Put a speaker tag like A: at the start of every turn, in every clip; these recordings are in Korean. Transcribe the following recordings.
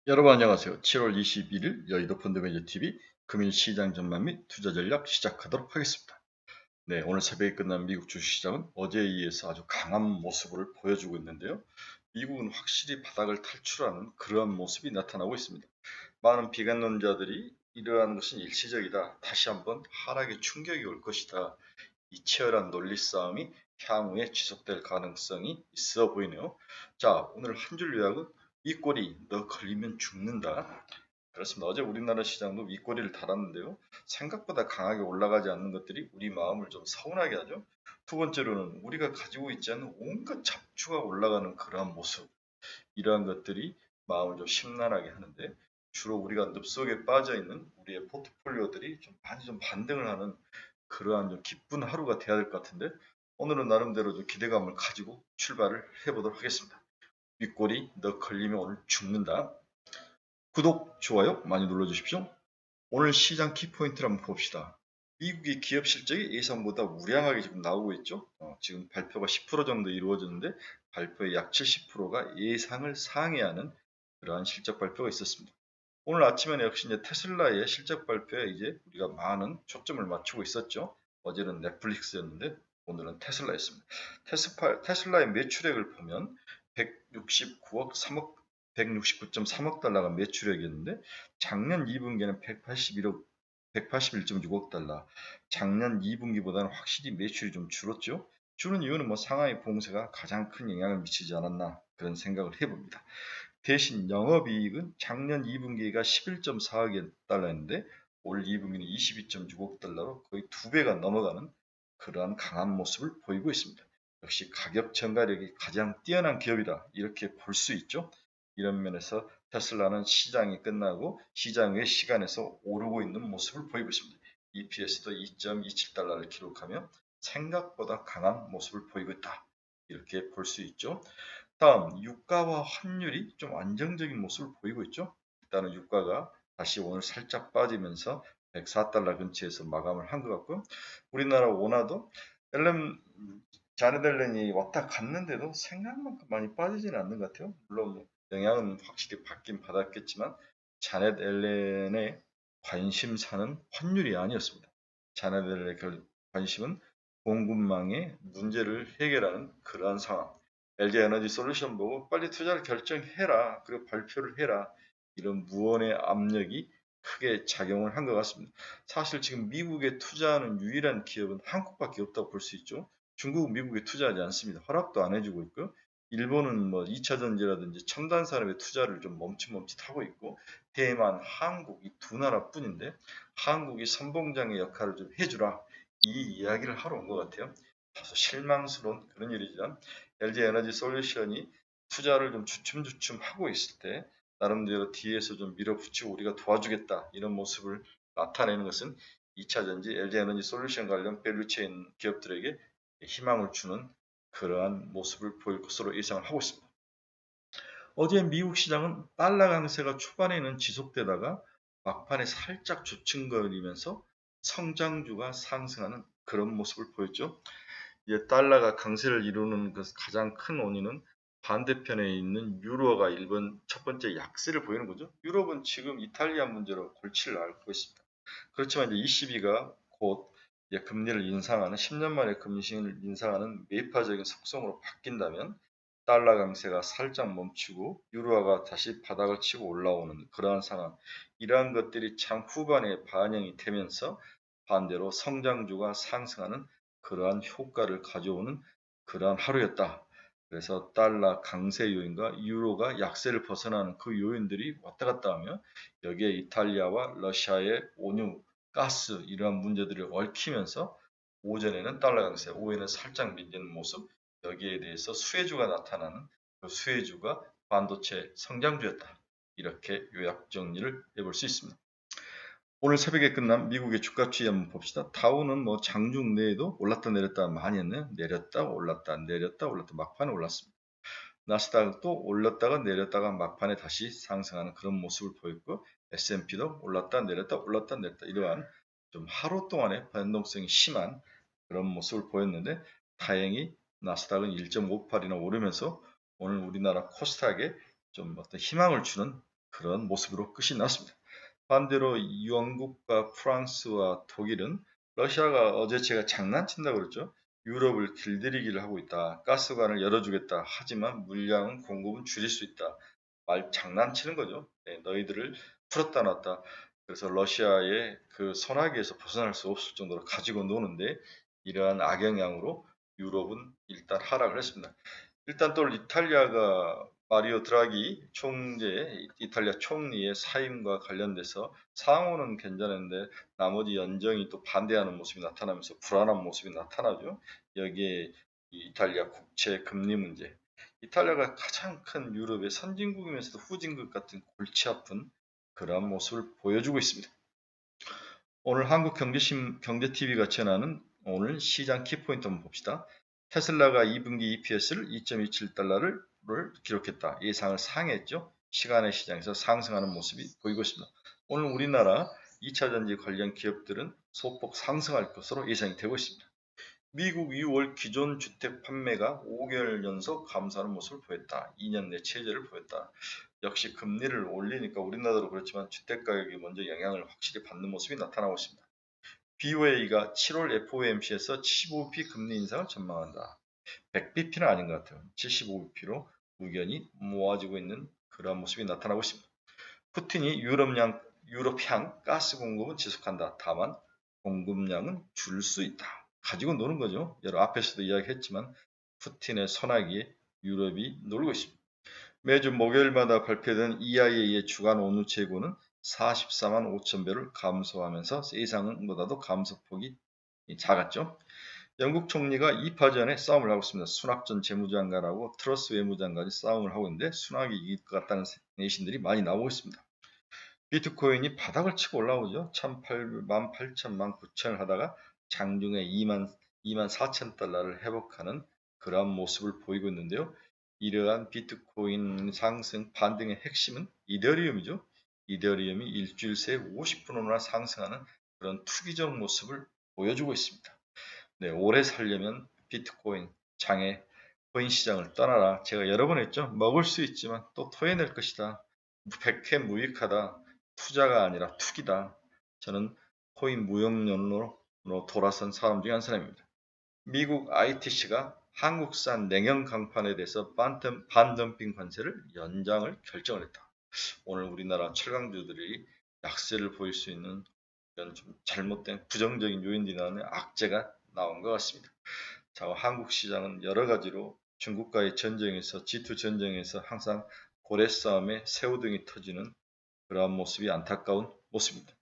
A: 여러분 안녕하세요. 7월 21일 여의도 펀드매니저TV 금일시장 전망 및 투자 전략 시작하도록 하겠습니다. 네, 오늘 새벽에 끝난 미국 주식시장은 어제에 이어서 아주 강한 모습을 보여주고 있는데요. 미국은 확실히 바닥을 탈출하는 그러한 모습이 나타나고 있습니다. 많은 비관론자들이 이러한 것은 일시적이다. 다시 한번 하락의 충격이 올 것이다. 이 치열한 논리 싸움이 향후에 지속될 가능성이 있어 보이네요. 자, 오늘 한 줄 요약은 윗꼬리 너 걸리면 죽는다. 그렇습니다. 어제 우리나라 시장도 윗꼬리를 달았는데요. 생각보다 강하게 올라가지 않는 것들이 우리 마음을 좀 서운하게 하죠. 두 번째로는 우리가 가지고 있지 않은 온갖 잡주가 올라가는 그러한 모습. 이러한 것들이 마음을 좀 심란하게 하는데 주로 우리가 늪속에 빠져 있는 우리의 포트폴리오들이 좀 많이 좀 반등을 하는 그러한 좀 기쁜 하루가 돼야 될 것 같은데 오늘은 나름대로 좀 기대감을 가지고 출발을 해보도록 하겠습니다. 윗골이 너 걸리면 오늘 죽는다. 구독, 좋아요 많이 눌러주십시오. 오늘 시장 키포인트를 한번 봅시다. 미국의 기업 실적이 예상보다 우량하게 지금 나오고 있죠. 지금 발표가 10% 정도 이루어졌는데 발표의 약 70%가 예상을 상회하는 그러한 실적 발표가 있었습니다. 오늘 아침에는 역시 이제 테슬라의 실적 발표에 이제 우리가 많은 초점을 맞추고 있었죠. 어제는 넷플릭스였는데 오늘은 테슬라였습니다. 테슬라의 매출액을 보면 169억 3억 169.3억 달러가 매출액이었는데 작년 2분기에는 181.6억 달러. 작년 2분기보다는 확실히 매출이 좀 줄었죠. 주는 이유는 뭐 상하이 봉쇄가 가장 큰 영향을 미치지 않았나 그런 생각을 해봅니다. 대신 영업이익은 작년 2분기가 11.4억 달러였는데 올 2분기는 22.6억 달러로 거의 2배가 넘어가는 그러한 강한 모습을 보이고 있습니다. 역시 가격 전가력이 가장 뛰어난 기업이다 이렇게 볼 수 있죠. 이런 면에서 테슬라는 시장이 끝나고 시장 외 시간에서 오르고 있는 모습을 보이고 있습니다. EPS도 2.27달러를 기록하며 생각보다 강한 모습을 보이고 있다. 이렇게 볼 수 있죠. 다음 유가와 환율이 좀 안정적인 모습을 보이고 있죠. 일단은 유가가 다시 오늘 살짝 빠지면서 104달러 근처에서 마감을 한 것 같고요. 우리나라 원화도 자네트 옐런이 왔다 갔는데도 생각만큼 많이 빠지지는 않는 것 같아요. 물론 뭐 영향은 확실히 받긴 받았겠지만 자네트 옐런의 관심사는 환율이 아니었습니다. 자네트 옐런의 관심은 공급망의 문제를 해결하는 그러한 상황. LG 에너지 솔루션 보고 빨리 투자를 결정해라. 그리고 발표를 해라. 이런 무언의 압력이 크게 작용을 한 것 같습니다. 사실 지금 미국에 투자하는 유일한 기업은 한국밖에 없다고 볼 수 있죠. 중국은 미국에 투자하지 않습니다. 허락도 안 해주고 있고요. 일본은 뭐 2차 전지라든지 첨단 산업에 투자를 좀 멈칫멈칫하고 있고 대만, 한국 이 두 나라뿐인데 한국이 선봉장의 역할을 좀 해주라 이 이야기를 하러 온 것 같아요. 다소 실망스러운 그런 일이지만 LG 에너지 솔루션이 투자를 좀 주춤주춤 하고 있을 때 나름대로 뒤에서 좀 밀어붙이고 우리가 도와주겠다 이런 모습을 나타내는 것은 2차 전지 LG 에너지 솔루션 관련 밸류체인 기업들에게 희망을 주는 그러한 모습을 보일 것으로 예상을 하고 있습니다. 어제 미국 시장은 달러 강세가 초반에는 지속되다가 막판에 살짝 조층거리면서 성장주가 상승하는 그런 모습을 보였죠. 이제 달러가 강세를 이루는 가장 큰 원인은 반대편에 있는 유로가 일본 첫 번째 약세를 보이는 거죠. 유럽은 지금 이탈리아 문제로 골치를 앓고 있습니다. 그렇지만 이제 ECB가 곧 이제 금리를 인상하는 10년 만에 금리를 인상하는 매파적인 속성으로 바뀐다면 달러 강세가 살짝 멈추고 유로화가 다시 바닥을 치고 올라오는 그러한 상황. 이러한 것들이 참 후반에 반영이 되면서 반대로 성장주가 상승하는 그러한 효과를 가져오는 그러한 하루였다. 그래서 달러 강세 요인과 유로가 약세를 벗어나는 그 요인들이 왔다 갔다 하며 여기에 이탈리아와 러시아의 온유, 가스 이러한 문제들을 얽히면서 오전에는 달러 강세, 오후에는 살짝 밀리는 모습 여기에 대해서 수혜주가 나타나는 그 수혜주가 반도체 성장주였다. 이렇게 요약 정리를 해볼 수 있습니다. 오늘 새벽에 끝난 미국의 주가 추이 한번 봅시다. 다우는 뭐 장중 내에도 올랐다 내렸다 많이 했네요. 내렸다 올랐다 내렸다 올랐다 막판에 올랐습니다. 나스닥도 올랐다가 내렸다가 막판에 다시 상승하는 그런 모습을 보였고 S&P도 올랐다 내렸다 올랐다 내렸다 이러한 좀 하루 동안의 변동성이 심한 그런 모습을 보였는데 다행히 나스닥은 1.58이나 오르면서 오늘 우리나라 코스닥에 좀 어떤 희망을 주는 그런 모습으로 끝이 났습니다. 반대로 영국과 프랑스와 독일은 러시아가 어제 제가 장난친다고 그랬죠. 유럽을 길들이기를 하고 있다. 가스관을 열어주겠다. 하지만 물량은 공급은 줄일 수 있다. 말 장난치는 거죠. 네, 너희들을 풀었다 놨다. 그래서 러시아의 그 소나기에서 벗어날 수 없을 정도로 가지고 노는데 이러한 악영향으로 유럽은 일단 하락을 했습니다. 일단 또 이탈리아가 마리오 드라기 총재, 이탈리아 총리의 사임과 관련돼서 상황은 괜찮은데 나머지 연정이 또 반대하는 모습이 나타나면서 불안한 모습이 나타나죠. 여기에 이탈리아 국채 금리 문제. 이탈리아가 가장 큰 유럽의 선진국이면서도 후진국 같은 골치 아픈 그러한 모습을 보여주고 있습니다. 오늘 한국경제TV가 전하는 오늘 시장 키포인트 한번 봅시다. 테슬라가 2분기 EPS를 2.27달러를 기록했다. 예상을 상회했죠. 시간의 시장에서 상승하는 모습이 보이고 있습니다. 오늘 우리나라 2차전지 관련 기업들은 소폭 상승할 것으로 예상이 되고 있습니다. 미국 6월 기존 주택 판매가 5개월 연속 감소하는 모습을 보였다. 2년 내 최저를 보였다. 역시 금리를 올리니까 우리나라도 그렇지만 주택가격이 먼저 영향을 확실히 받는 모습이 나타나고 있습니다. BOA가 7월 FOMC에서 75bp 금리 인상을 전망한다. 100bp는 아닌 것 같아요. 75bp로 의견이 모아지고 있는 그러한 모습이 나타나고 있습니다. 푸틴이 유럽향 가스 공급은 지속한다. 다만 공급량은 줄 수 있다. 가지고 노는 거죠. 여러 앞에서도 이야기했지만 푸틴의 소나기에 유럽이 놀고 있습니다. 매주 목요일마다 발표된 EIA의 주간 원유 재고는 44만 5천 배를 감소하면서 예상보다도 감소폭이 작았죠. 영국 총리가 2파 전에 싸움을 하고 있습니다. 수낙 전 재무장관하고 트러스 외무장관이 싸움을 하고 있는데 수낙이 이길 것 같다는 내신들이 많이 나오고 있습니다. 비트코인이 바닥을 치고 올라오죠. 18,000, 19,000을 하다가 장중에 2만 4천 달러를 회복하는 그러한 모습을 보이고 있는데요. 이러한 비트코인 상승 반등의 핵심은 이더리움이죠. 이더리움이 일주일 새에 50%나 상승하는 그런 투기적 모습을 보여주고 있습니다. 네, 오래 살려면 비트코인 장애 코인 시장을 떠나라. 제가 여러 번 했죠. 먹을 수 있지만 또 토해낼 것이다. 백해 무익하다. 투자가 아니라 투기다. 저는 코인 무역론으로 돌아선 사람 중에 한 사람입니다. 미국 ITC가 한국산 냉형 강판에 대해서 반덤핑 관세를 연장을 결정을 했다. 오늘 우리나라 철강주들이 약세를 보일 수 있는 이런 좀 잘못된 부정적인 요인들이 나오는 악재가 나온 것 같습니다. 자, 한국 시장은 여러 가지로 중국과의 전쟁에서 G2 전쟁에서 항상 고래 싸움에 새우등이 터지는 그러한 모습이 안타까운 모습입니다.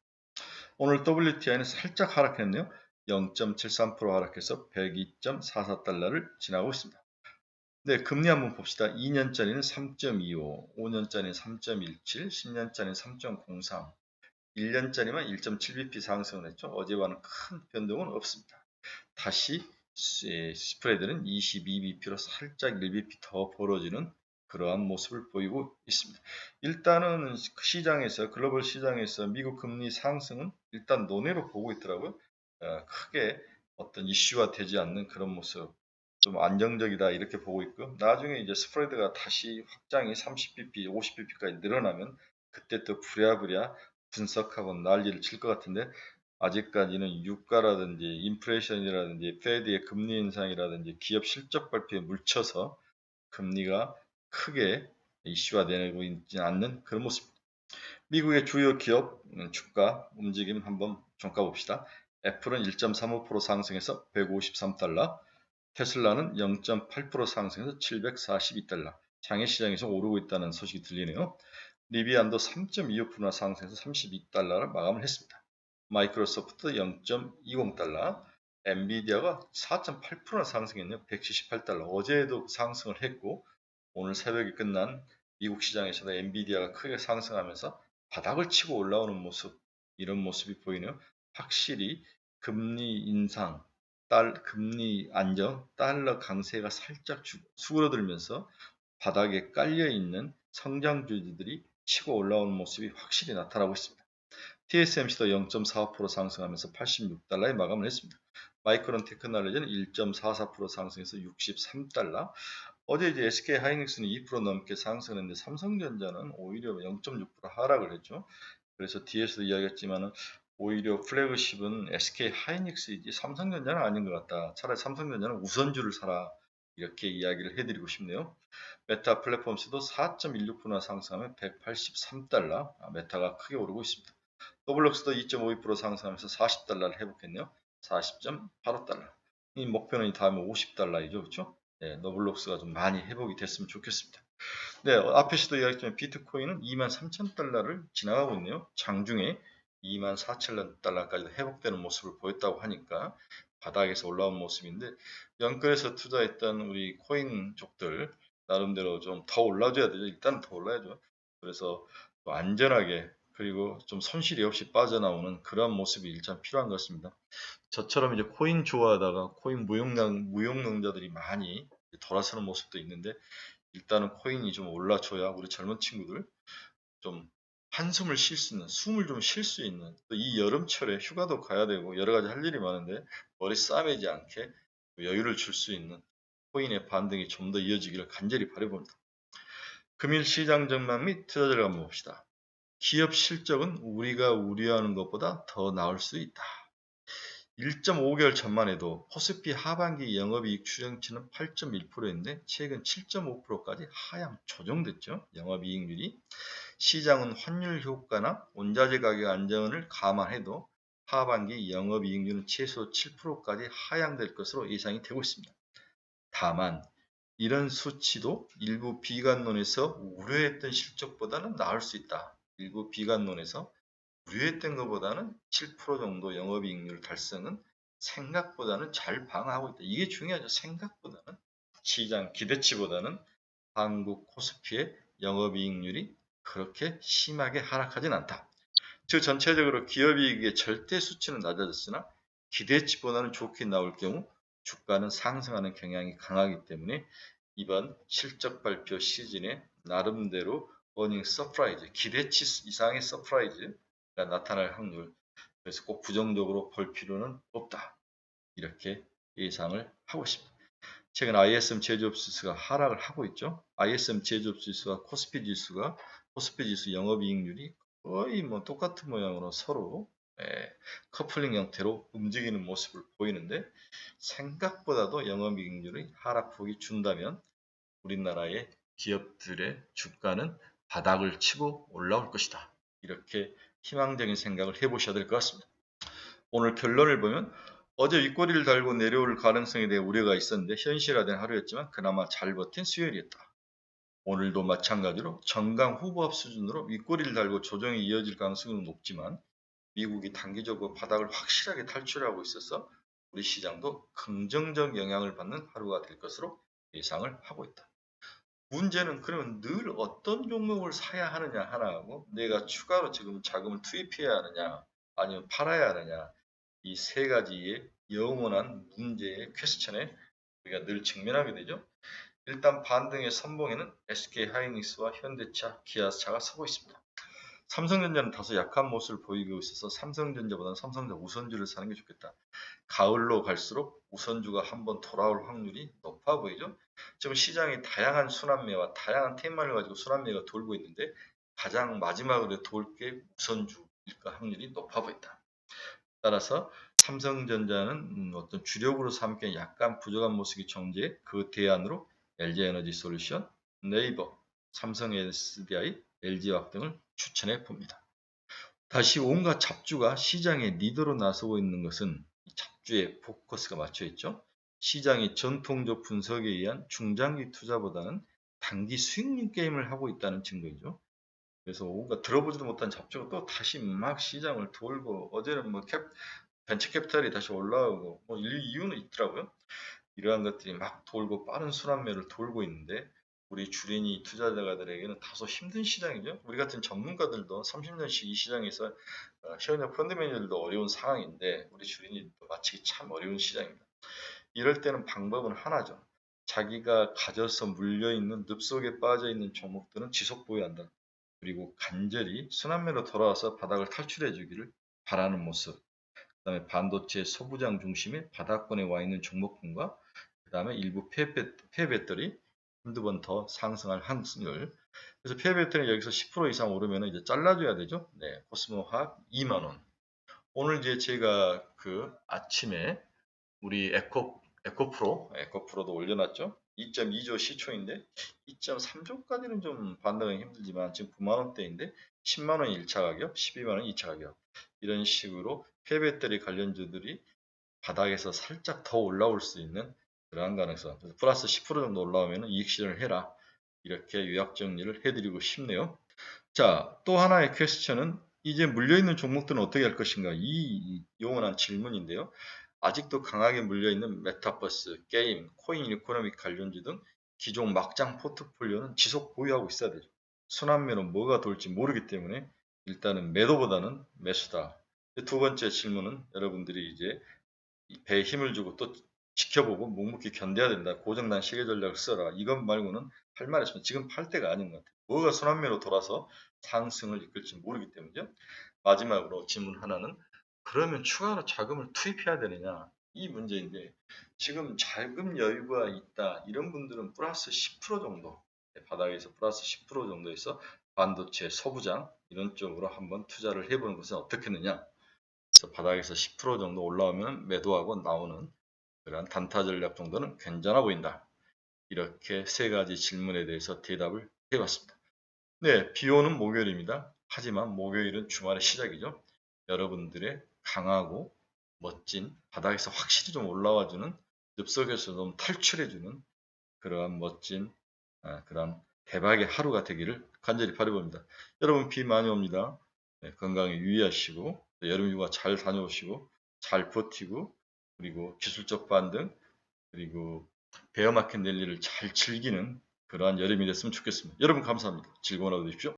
A: 오늘 WTI는 살짝 하락했네요. 0.73% 하락해서 102.44달러를 지나고 있습니다. 네, 금리 한번 봅시다. 2년짜리는 3.25, 5년짜리는 3.17, 10년짜리는 3.03, 1년짜리만 1.7bp 상승을 했죠. 어제와는 큰 변동은 없습니다. 다시 스프레드는 22bp로 살짝 1bp 더 벌어지는 그러한 모습을 보이고 있습니다. 일단은 시장에서 글로벌 시장에서 미국 금리 상승은 일단 논외로 보고 있더라고요. 크게 어떤 이슈화 되지 않는 그런 모습, 좀 안정적이다 이렇게 보고 있고 나중에 이제 스프레드가 다시 확장이 30bp, 50bp까지 늘어나면 그때 또 부랴부랴 분석하고 난리를 칠 것 같은데 아직까지는 유가라든지 인플레이션이라든지 페드의 금리 인상이라든지 기업 실적 발표에 물쳐서 금리가 크게 이슈화되고 있지 않는 그런 모습입니다. 미국의 주요 기업 주가 움직임 한번 종가 봅시다. 애플은 1.35% 상승해서 153달러, 테슬라는 0.8% 상승해서 742달러, 장외 시장에서 오르고 있다는 소식이 들리네요. 리비안도 3.25%나 상승해서 32달러를 마감을 했습니다. 마이크로소프트 0.20달러, 엔비디아가 4.8%나 상승했네요. 178달러. 어제도 상승을 했고 오늘 새벽에 끝난 미국 시장에서도 엔비디아가 크게 상승하면서 바닥을 치고 올라오는 모습, 이런 모습이 보이네요. 확실히 금리 인상, 금리 안정, 달러 강세가 살짝 수그러들면서 바닥에 깔려있는 성장주들이 치고 올라오는 모습이 확실히 나타나고 있습니다. TSMC도 0.45% 상승하면서 86달러에 마감을 했습니다. 마이크론 테크놀로지는 1.44% 상승해서 63달러, 어제 이제 SK 하이닉스는 2% 넘게 상승했는데 삼성전자는 오히려 0.6% 하락을 했죠. 그래서 뒤에서도 이야기했지만은 오히려 플래그십은 SK 하이닉스이지 삼성전자는 아닌 것 같다. 차라리 삼성전자는 우선주를 사라. 이렇게 이야기를 해드리고 싶네요. 메타 플랫폼스도 4.16%나 상승하면 183달러. 메타가 크게 오르고 있습니다. 더블록스도 2.52% 상승하면서 40달러를 회복했네요. 40.85달러. 이 목표는 다음에 50달러이죠. 그렇죠? 네, 더블록스가 좀 많이 회복이 됐으면 좋겠습니다. 네, 앞에서도 이야기했지만 비트코인은 23,000달러를 지나가고 있네요. 장중에 24,000달러까지 회복되는 모습을 보였다고 하니까 바닥에서 올라온 모습인데 연끌에서 투자했던 우리 코인족들 나름대로 좀 더 올라줘야 되죠. 일단 더 올라야죠. 그래서 안전하게 그리고 좀 손실이 없이 빠져나오는 그런 모습이 일단 필요한 것 같습니다. 저처럼 이제 코인 좋아하다가 코인 무용론자들이 많이 돌아서는 모습도 있는데 일단은 코인이 좀 올라줘야 우리 젊은 친구들 좀 한숨을 쉴 수 있는, 숨을 좀 쉴 수 있는, 또 이 여름철에 휴가도 가야 되고 여러 가지 할 일이 많은데 머리 싸매지 않게 여유를 줄 수 있는 코인의 반등이 좀 더 이어지기를 간절히 바라봅니다. 금일 시장 전망 및 투자자를 한번 봅시다. 기업 실적은 우리가 우려하는 것보다 더 나을 수 있다. 1.5개월 전만 해도 코스피 하반기 영업이익 추정치는 8.1%였는데 최근 7.5%까지 하향 조정됐죠. 영업이익률이. 시장은 환율 효과나 원자재 가격 안정을 감안해도 하반기 영업이익률은 최소 7%까지 하향될 것으로 예상이 되고 있습니다. 다만 이런 수치도 일부 비관론에서 우려했던 실적보다는 나을 수 있다. 일부 비관론에서 우려했던 것보다는 7% 정도 영업이익률 달성은 생각보다는 잘 방어하고 있다. 이게 중요하죠. 생각보다는 시장 기대치보다는 한국 코스피의 영업이익률이 그렇게 심하게 하락하진 않다. 즉 전체적으로 기업이익의 절대 수치는 낮아졌으나 기대치보다는 좋게 나올 경우 주가는 상승하는 경향이 강하기 때문에 이번 실적 발표 시즌에 나름대로 어닝 서프라이즈, 기대치 이상의 서프라이즈가 나타날 확률, 그래서 꼭 부정적으로 볼 필요는 없다. 이렇게 예상을 하고 있습니다. 최근 ISM 제조업 지수가 하락을 하고 있죠. ISM 제조업 지수와 코스피 지수 영업이익률이 거의 뭐 똑같은 모양으로 서로 커플링 형태로 움직이는 모습을 보이는데 생각보다도 영업이익률이 하락폭이 준다면 우리나라의 기업들의 주가는 바닥을 치고 올라올 것이다. 이렇게 희망적인 생각을 해보셔야 될 것 같습니다. 오늘 결론을 보면 어제 윗꼬리를 달고 내려올 가능성에 대해 우려가 있었는데 현실화된 하루였지만 그나마 잘 버틴 수요일이었다. 오늘도 마찬가지로 정강 후보합 수준으로 윗꼬리를 달고 조정이 이어질 가능성은 높지만 미국이 단기적으로 바닥을 확실하게 탈출하고 있어서 우리 시장도 긍정적 영향을 받는 하루가 될 것으로 예상을 하고 있다. 문제는 그러면 늘 어떤 종목을 사야 하느냐 하나하고 내가 추가로 지금 자금을 투입해야 하느냐 아니면 팔아야 하느냐 이 세 가지의 영원한 문제의 퀘스천에 우리가 늘 직면하게 되죠. 일단 반등의 선봉에는 SK 하이닉스와 현대차, 기아차가 서고 있습니다. 삼성전자는 다소 약한 모습을 보이고 있어서 삼성전자보다는 삼성전자 우선주를 사는 게 좋겠다. 가을로 갈수록 우선주가 한번 돌아올 확률이 높아 보이죠. 지금 시장이 다양한 순환매와 다양한 테마를 가지고 순환매가 돌고 있는데 가장 마지막으로 돌 게 우선주일까 확률이 높아 보인다. 따라서 삼성전자는 어떤 주력으로 삼기엔 약간 부족한 모습이 존재해 그 대안으로 LG에너지 솔루션, 네이버, 삼성 SDI, LG화학 등을 추천해 봅니다. 다시 온갖 잡주가 시장의 리더로 나서고 있는 것은 잡주의 포커스가 맞춰 있죠. 시장이 전통적 분석에 의한 중장기 투자보다는 단기 수익률 게임을 하고 있다는 증거이죠. 그래서 온갖 들어보지도 못한 잡주가 또 다시 막 시장을 돌고 어제는 뭐 벤처 캐피탈이 다시 올라오고 뭐 이유는 있더라고요. 이러한 것들이 막 돌고 빠른 순환매를 돌고 있는데 우리 주린이 투자자들에게는 다소 힘든 시장이죠. 우리 같은 전문가들도 30년씩 이 시장에서 현역 펀드 매니저들도 어려운 상황인데 우리 주린이도 마치 참 어려운 시장입니다. 이럴 때는 방법은 하나죠. 자기가 가져서 물려있는 늪속에 빠져있는 종목들은 지속 보유한다. 그리고 간절히 순환매로 돌아와서 바닥을 탈출해 주기를 바라는 모습. 그 다음에 반도체 소부장 중심의 바닥권에 와 있는 종목군과 그 다음에 일부 폐배터리 한두 번 더 상승할 확률. 그래서 페어배터는 여기서 10% 이상 오르면 이제 잘라줘야 되죠. 네, 코스모학 2만 원. 오늘 이제 제가 그 아침에 우리 에코프로도 올려놨죠. 2.2조 시초인데 2.3조까지는 좀 반등은 힘들지만 지금 9만 원대인데 10만 원 1차 가격, 12만 원 2차 가격 이런 식으로 폐배터리 관련주들이 바닥에서 살짝 더 올라올 수 있는 그러한 가능성. 그래서 플러스 10% 정도 올라오면 이익 실현을 해라. 이렇게 요약 정리를 해드리고 싶네요. 자, 또 하나의 퀘스천은 이제 물려있는 종목들은 어떻게 할 것인가? 이 영원한 질문인데요. 아직도 강하게 물려있는 메타버스, 게임, 코인 이코노믹 관련주 등 기존 막장 포트폴리오는 지속 보유하고 있어야 되죠. 순환매는 뭐가 돌지 모르기 때문에 일단은 매도보다는 매수다. 두 번째 질문은 여러분들이 이제 배에 힘을 주고 또 지켜보고 묵묵히 견뎌야 된다. 고정단 시계 전략을 써라. 이것 말고는 할 말이 없습니다. 지금 팔 때가 아닌 것 같아요. 뭐가 순환매로 돌아서 상승을 이끌지 모르기 때문이죠. 마지막으로 질문 하나는 그러면 추가로 자금을 투입해야 되느냐? 이 문제인데 지금 자금 여유가 있다. 이런 분들은 플러스 10% 정도 바닥에서 플러스 10% 정도에서 반도체, 소부장 이런 쪽으로 한번 투자를 해보는 것은 어떻겠느냐? 그래서 바닥에서 10% 정도 올라오면 매도하고 나오는 그러한 단타 전략 정도는 괜찮아 보인다. 이렇게 세 가지 질문에 대해서 대답을 해봤습니다. 네, 비 오는 목요일입니다. 하지만 목요일은 주말의 시작이죠. 여러분들의 강하고 멋진 바닥에서 확실히 좀 올라와주는 늪속에서 좀 탈출해주는 그러한 멋진 그런 대박의 하루가 되기를 간절히 바라봅니다. 여러분 비 많이 옵니다. 네, 건강에 유의하시고 여름휴가 잘 다녀오시고 잘 버티고 그리고 기술적 반등 그리고 베어마켓 랠리를 잘 즐기는 그러한 여름이 됐으면 좋겠습니다. 여러분 감사합니다. 즐거운 하루 되십시오.